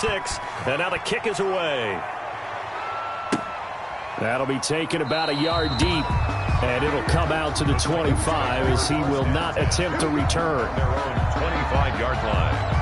6, and now the kick is away. That'll be taken about a yard deep, and it'll come out to the 25 as he will not attempt to return. Their own 25-yard line.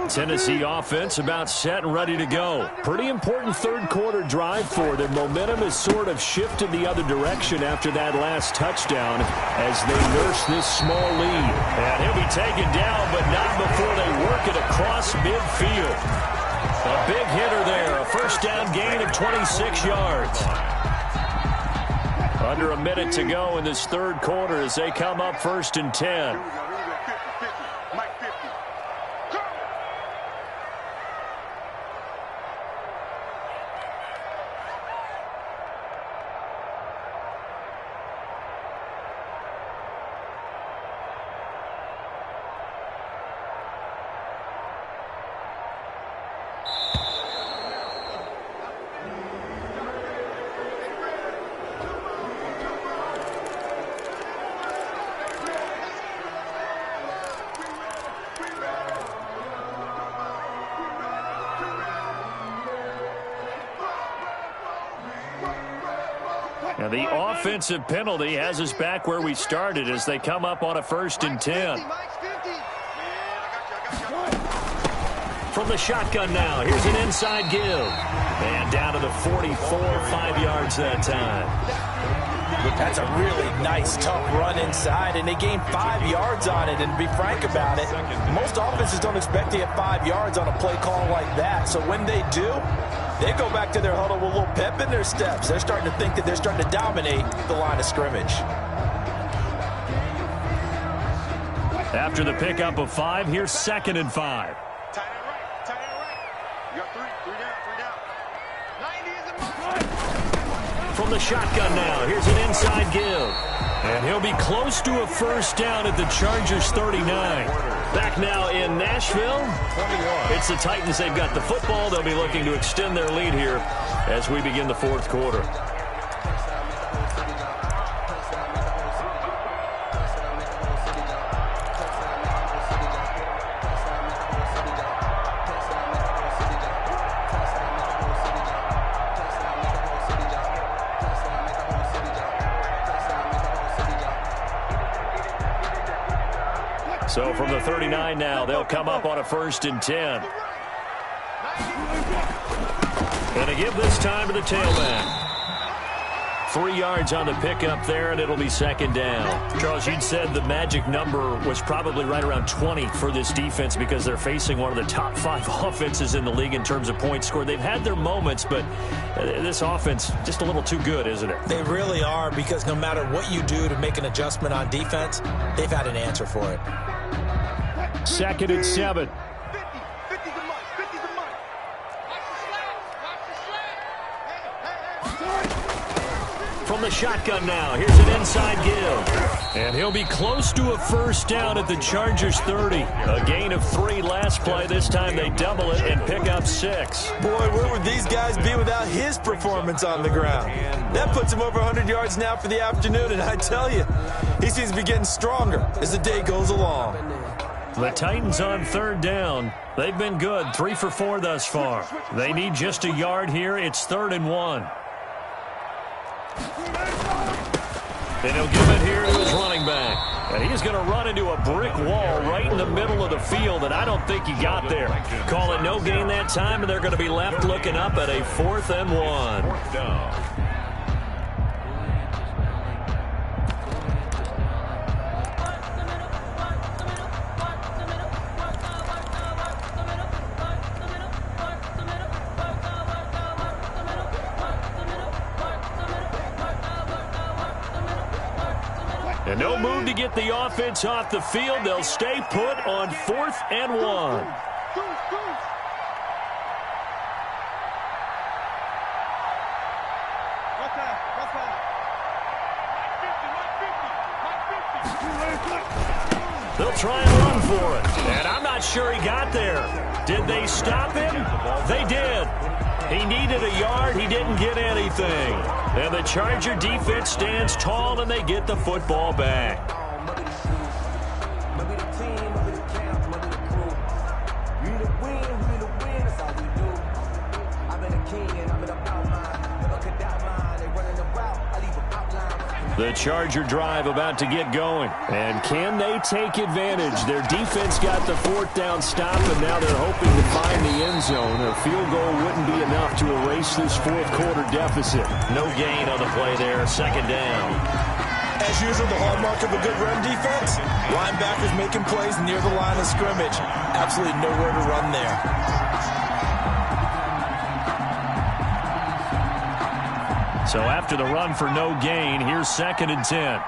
Tennessee offense about set and ready to go. Pretty important third quarter drive for them. Momentum has sort of shifted the other direction after that last touchdown as they nurse this small lead. And he'll be taken down, but not before they work it across midfield. A big hitter there. A first down gain of 26 yards. Under a minute to go in this third quarter as they come up 1st and 10. Now the offensive penalty has us back where we started as they come up on a 1st and 10. From the shotgun now, here's an inside give. And down to the 44, 5 yards that time. That's a really nice, tough run inside, and they gained 5 yards on it. And to be frank about it, most offenses don't expect to get 5 yards on a play call like that. So when they do, they go back to their huddle with a little pep in their steps. They're starting to think that they're starting to dominate the line of scrimmage. After the pickup of 5, here's 2nd and 5. Tight end right, tight end right. You got three down. 90 is a mark. From the shotgun now, here's an inside give. And he'll be close to a first down at the Chargers 39. Back now in Nashville. It's the Titans. They've got the football. They'll be looking to extend their lead here as we begin the fourth quarter. So from the 39 now, they'll come up on a 1st and 10. And they give this time to the tailback. 3 yards on the pickup there, and it'll be 2nd down. Charles, you'd said the magic number was probably right around 20 for this defense because they're facing one of the top 5 offenses in the league in terms of points scored. They've had their moments, but this offense just a little too good, isn't it? They really are, because no matter what you do to make an adjustment on defense, they've had an answer for it. 2nd and 7. 50's a month. 50's a month. From the shotgun now, here's an inside give. And he'll be close to a first down at the Chargers 30. A gain of 3 last play. This time they double it and pick up 6. Boy, where would these guys be without his performance on the ground? That puts him over 100 yards now for the afternoon, and I tell you, he seems to be getting stronger as the day goes along. The Titans on 3rd down. They've been good, 3 for 4 thus far. They need just a yard here. It's 3rd and 1. Then he'll give it here to his running back. And he's going to run into a brick wall right in the middle of the field, and I don't think he got there. Call it no gain that time, and they're going to be left looking up at a 4th and 1. 4th down. And no move to get the offense off the field. They'll stay put on 4th and 1. They'll try and run for it. And I'm not sure he got there. Did they stop him? They did. He needed a yard. He didn't get anything. And the Charger defense stands tall, and they get the football back. The Charger drive about to get going. And can they take advantage? Their defense got the fourth down stop, and now they're hoping to find the end zone. A field goal wouldn't be enough to erase this fourth quarter deficit. No gain on the play there. Second down. As usual, the hallmark of a good run defense, linebackers making plays near the line of scrimmage. Absolutely nowhere to run there. So after the run for no gain, here's 2nd and 10.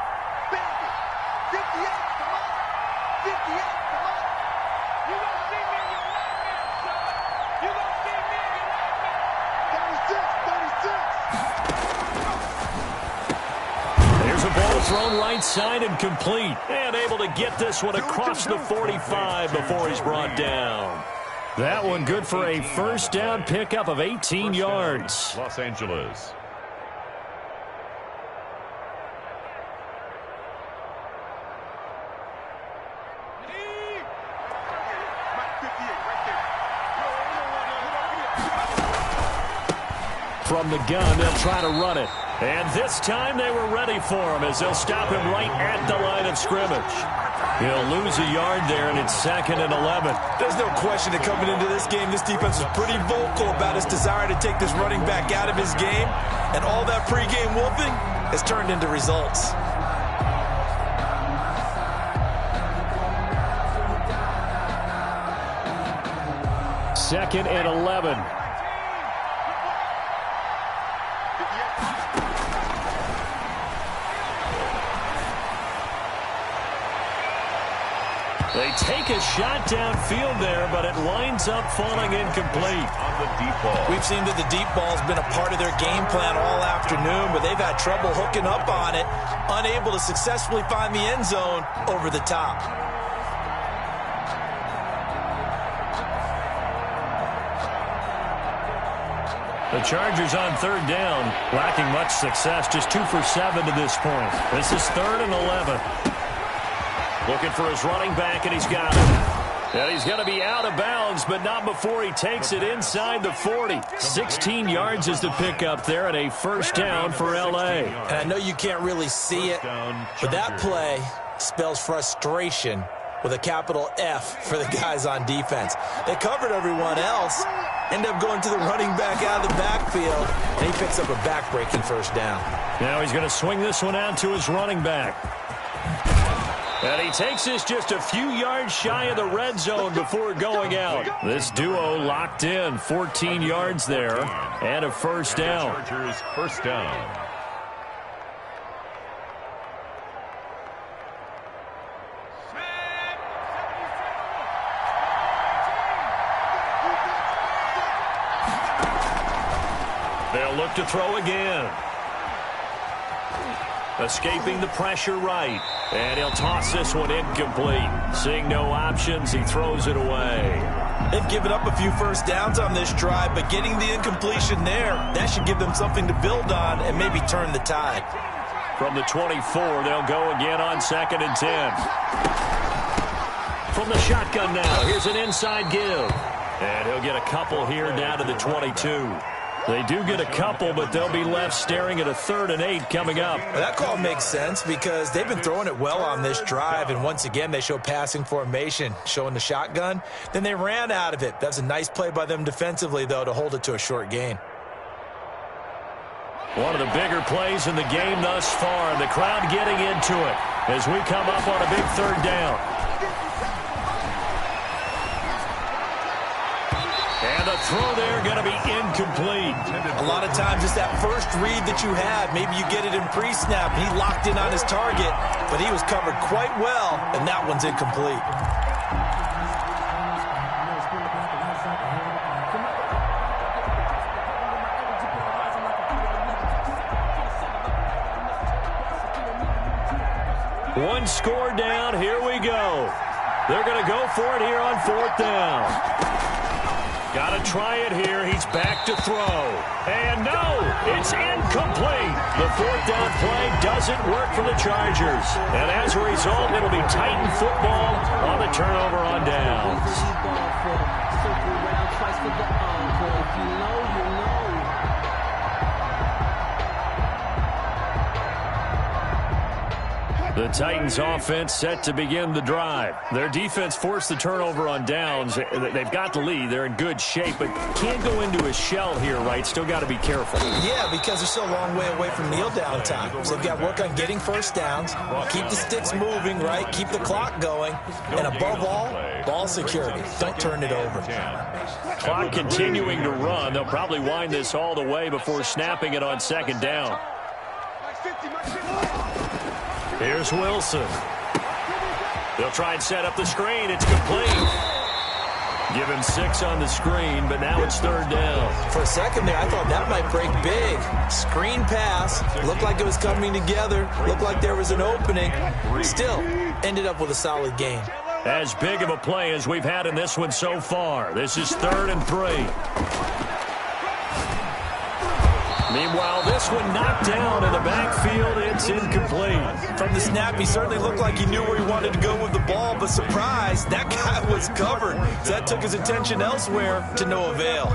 There's a ball thrown right side and complete. And able to get this one across the 45 before he's brought down. That one good for a first down pickup of 18 yards. Los Angeles. From the gun, they'll try to run it. And this time they were ready for him as they'll stop him right at the line of scrimmage. He'll lose a yard there, and it's 2nd and 11. There's no question that coming into this game, this defense was pretty vocal about its desire to take this running back out of his game. And all that pregame wolfing has turned into results. Second and 11. They take a shot downfield there, but it winds up falling incomplete. On the deep ball. We've seen that the deep ball's been a part of their game plan all afternoon, but they've had trouble hooking up on it, unable to successfully find the end zone over the top. The Chargers on 3rd down, lacking much success, just 2 for 7 to this point. This is 3rd and 11. Looking for his running back, and he's got it. And he's going to be out of bounds, but not before he takes it inside the 40. 16 yards is the pickup there, and a first down for L.A. And I know you can't really see it, but that play spells frustration with a capital F for the guys on defense. They covered everyone else, end up going to the running back out of the backfield, and he picks up a back-breaking first down. Now he's going to swing this one out to his running back. And he takes this just a few yards shy of the red zone before going out. This duo locked in, 14 yards there, and a first down. Chargers first down. They'll look to throw again. Escaping the pressure right. And he'll toss this one incomplete. Seeing no options, he throws it away. They've given up a few first downs on this drive, but getting the incompletion there, that should give them something to build on and maybe turn the tide. From the 24, they'll go again on 2nd and 10. From the shotgun now, here's an inside give. And he'll get a couple here down to the 22. They do get a couple, but they'll be left staring at a 3rd and 8 coming up. That call makes sense because they've been throwing it well on this drive, and once again they show passing formation, showing the shotgun. Then they ran out of it. That's a nice play by them defensively, though, to hold it to a short gain. One of the bigger plays in the game thus far, and the crowd getting into it as we come up on a big 3rd down. And the throw there going to be incomplete. A lot of times it's that first read that you have. Maybe you get it in pre-snap. He locked in on his target, but he was covered quite well, and that one's incomplete. One score down. Here we go. They're going to go for it here on 4th down. Got to try it here. He's back to throw. And no, it's incomplete. The 4th down play doesn't work for the Chargers. And as a result, it'll be Titan football on the turnover on downs. The Titans offense set to begin the drive. Their defense forced the turnover on downs. They've got the lead. They're in good shape, but can't go into a shell here, right? Still got to be careful. Yeah, because they're still a long way away from kneel down time. So they've got to work on getting first downs, keep the sticks moving, right? Keep the clock going. And above all, ball security. Don't turn it over. Clock continuing to run. They'll probably wind this all the way before snapping it on 2nd down. Here's Wilson. They'll try and set up the screen. It's complete. Give him 6 on the screen, but now it's 3rd down. For a second there, I thought that might break big. Screen pass. Looked like it was coming together. Looked like there was an opening. Still, ended up with a solid gain. As big of a play as we've had in this one so far. This is 3rd and 3. Meanwhile, this one knocked down in the backfield. It's incomplete. From the snap, he certainly looked like he knew where he wanted to go with the ball, but surprise, that guy was covered. So that took his attention elsewhere to no avail.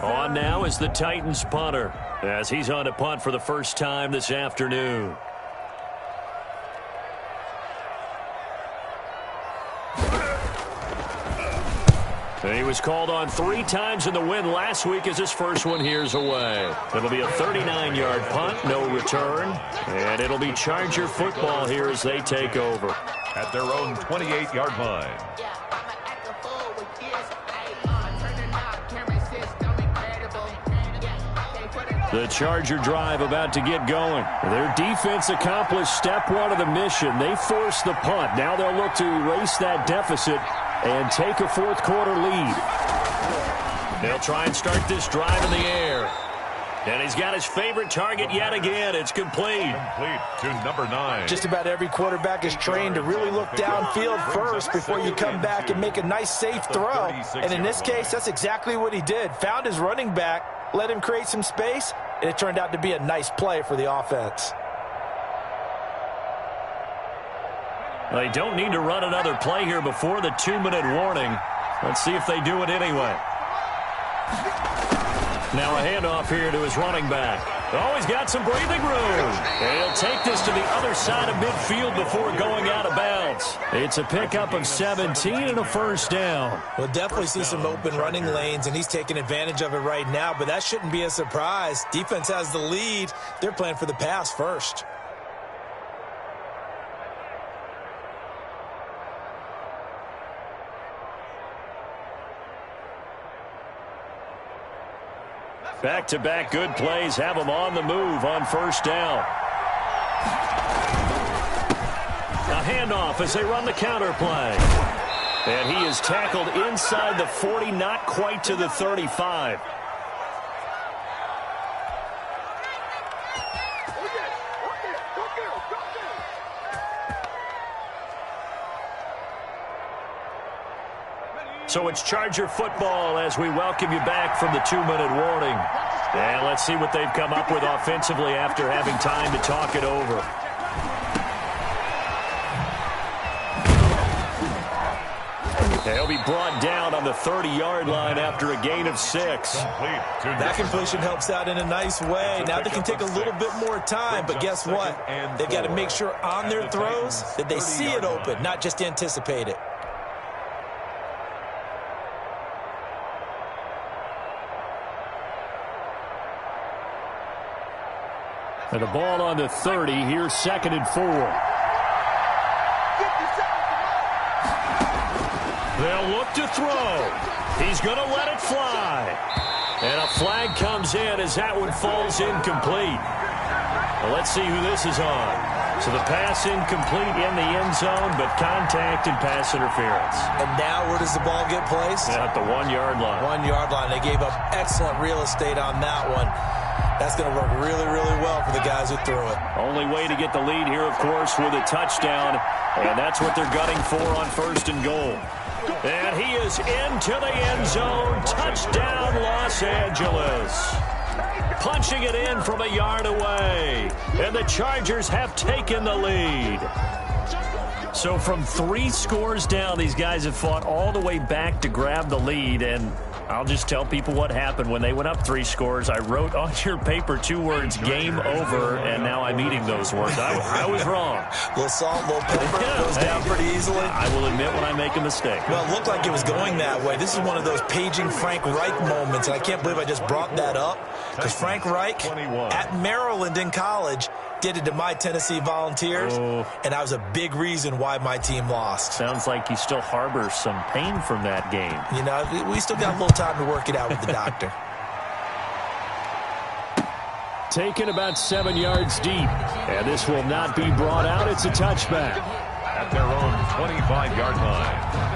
On now is the Titans punter, as he's on to punt for the first time this afternoon. And he was called on 3 times in the win last week as his first one here's away. It'll be a 39-yard punt, no return. And it'll be Charger football here as they take over. At their own 28-yard line. The Charger drive about to get going. Their defense accomplished step 1 of the mission. They forced the punt. Now they'll look to erase that deficit and take a 4th quarter lead. They'll try and start this drive in the air. And he's got his favorite target yet again. It's complete. Complete to number 9. Just about every quarterback is trained to really look downfield first before you come back and make a nice, safe throw. And in this case, that's exactly what he did. Found his running back, let him create some space, and it turned out to be a nice play for the offense. They don't need to run another play here before the 2-minute warning. Let's see if they do it anyway. Now a handoff here to his running back. Oh, he's got some breathing room. And he'll take this to the other side of midfield before going out of bounds. It's a pickup of 17 and a first down. We'll definitely see some open running lanes, and he's taking advantage of it right now, but that shouldn't be a surprise. Defense has the lead. They're playing for the pass first. Back-to-back good plays have him on the move on first down. A handoff as they run the counter play. And he is tackled inside the 40, not quite to the 35. So it's Charger football as we welcome you back from the 2-minute warning. And let's see what they've come up with offensively after having time to talk it over. They'll be brought down on the 30-yard line after a gain of 6. That completion helps out in a nice way. Now they can take a little bit more time, but guess what? They've got to make sure on their throws that they see it open, not just anticipate it. And the ball on the 30. Here's 2nd and 4. They'll look to throw. He's going to let it fly. And a flag comes in as that one falls incomplete. Well, let's see who this is on. So the pass incomplete in the end zone, but contact and pass interference. And now where does the ball get placed? At the 1-yard line. 1-yard line. They gave up excellent real estate on that one. That's going to work really, really well for the guys who threw it. Only way to get the lead here, of course, with a touchdown. And that's what they're gunning for on 1st and goal. And he is into the end zone. Touchdown, Los Angeles. Punching it in from a yard away. And the Chargers have taken the lead. So from 3 scores down, these guys have fought all the way back to grab the lead. And I'll just tell people what happened when they went up 3 scores. I wrote on your paper 2 words, game over, and now I'm eating those words. I was wrong. A little salt, a little pepper, goes down pretty easily. I will admit when I make a mistake. Well, it looked like it was going that way. This is one of those paging Frank Reich moments, and I can't believe I just brought that up. Because Frank Reich, at Maryland in college, did it to my Tennessee Volunteers, and that was a big reason why my team lost. Sounds like he still harbors some pain from that game. You know, we still got a little time to work it out with the doctor. Taken about 7 yards deep, and this will not be brought out. It's a touchback. At their own 25-yard line.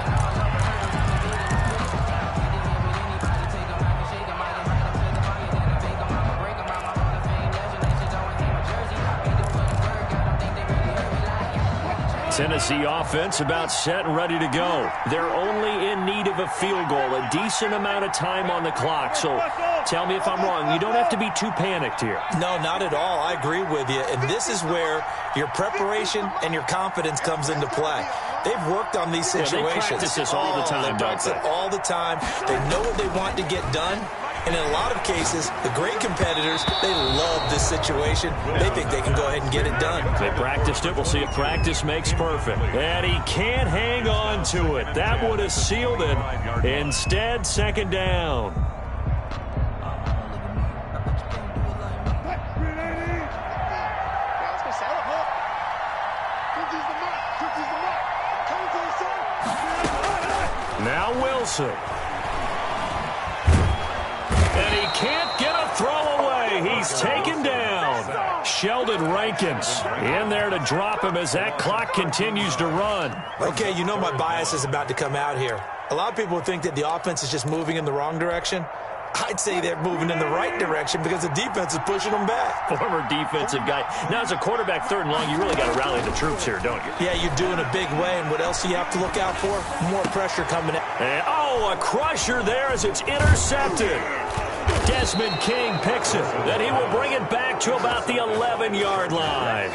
Tennessee offense about set and ready to go. They're only in need of a field goal, a decent amount of time on the clock. So tell me if I'm wrong. You don't have to be too panicked here. No, not at all. I agree with you. And this is where your preparation and your confidence comes into play. They've worked on these situations. Yeah, they practice this all the time, they practice it all the time. They know what they want to get done. And in a lot of cases, the great competitors, they love this situation. They think they can go ahead and get it done. They practiced it. We'll see if practice makes perfect. And he can't hang on to it. That would have sealed it. Instead, 2nd down. Now Wilson. And he can't get a throw away. He's taken down. Sheldon Rankins in there to drop him as that clock continues to run. Okay, you know my bias is about to come out here. A lot of people think that the offense is just moving in the wrong direction. I'd say they're moving in the right direction because the defense is pushing them back. Former defensive guy. Now, as a quarterback 3rd and long, you really got to rally the troops here, don't you? Yeah, you do in a big way. And what else do you have to look out for? More pressure coming in. And, a crusher there as it's intercepted. Desmond King picks it. Then he will bring it back to about the 11-yard line.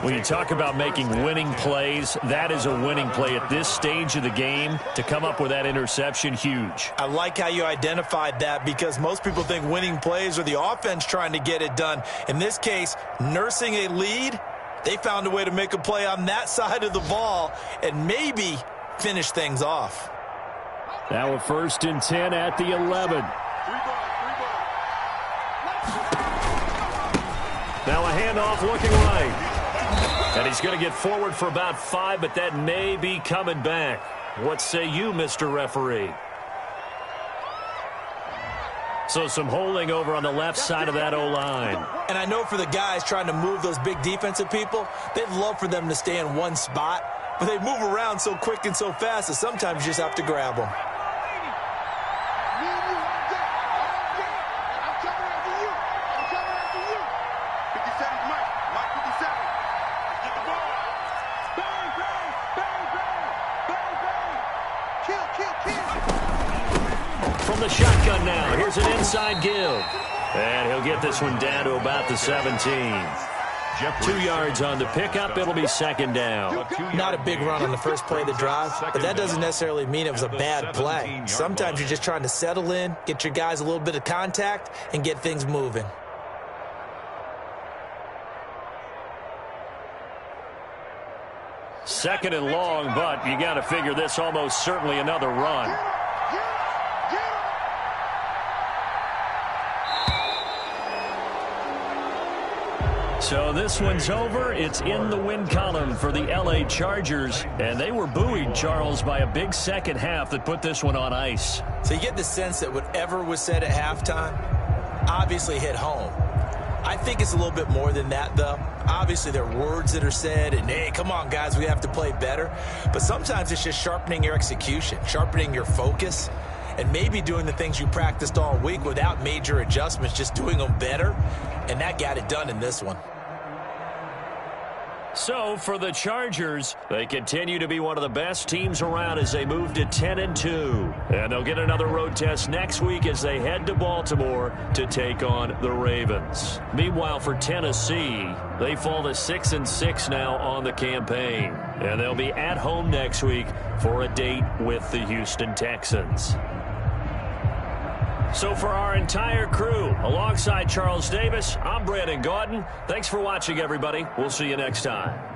When you talk about making winning plays, that is a winning play at this stage of the game. To come up with that interception, huge. I like how you identified that because most people think winning plays are the offense trying to get it done. In this case, nursing a lead, they found a way to make a play on that side of the ball and maybe finish things off. Now a 1st and 10 at the 11. Now a handoff looking right. And he's going to get forward for about 5, but that may be coming back. What say you, Mr. Referee? So some holding over on the left side of that O-line. And I know for the guys trying to move those big defensive people, they'd love for them to stay in one spot, but they move around so quick and so fast that sometimes you just have to grab them. From the shotgun now, here's an inside give. And he'll get this one down to about the 17. 2 yards on the pickup. It'll be 2nd down. Not a big run on the first play of the drive, but that doesn't necessarily mean it was a bad play. Sometimes you're just trying to settle in, get your guys a little bit of contact, and get things moving. Second and long, but you got to figure this almost certainly another run. So this one's over. It's in the win column for the L.A. Chargers. And they were buoyed, Charles, by a big second half that put this one on ice. So you get the sense that whatever was said at halftime obviously hit home. I think it's a little bit more than that, though. Obviously, there are words that are said, and, hey, come on, guys, we have to play better. But sometimes it's just sharpening your execution, sharpening your focus. and maybe doing the things you practiced all week without major adjustments, just doing them better, and that got it done in this one. So for the Chargers, they continue to be one of the best teams around as they move to 10-2. And they'll get another road test next week as they head to Baltimore to take on the Ravens. Meanwhile, for Tennessee, they fall to 6-6 now on the campaign. And they'll be at home next week for a date with the Houston Texans. So for our entire crew, alongside Charles Davis, I'm Brandon Gaudin. Thanks for watching, everybody. We'll see you next time.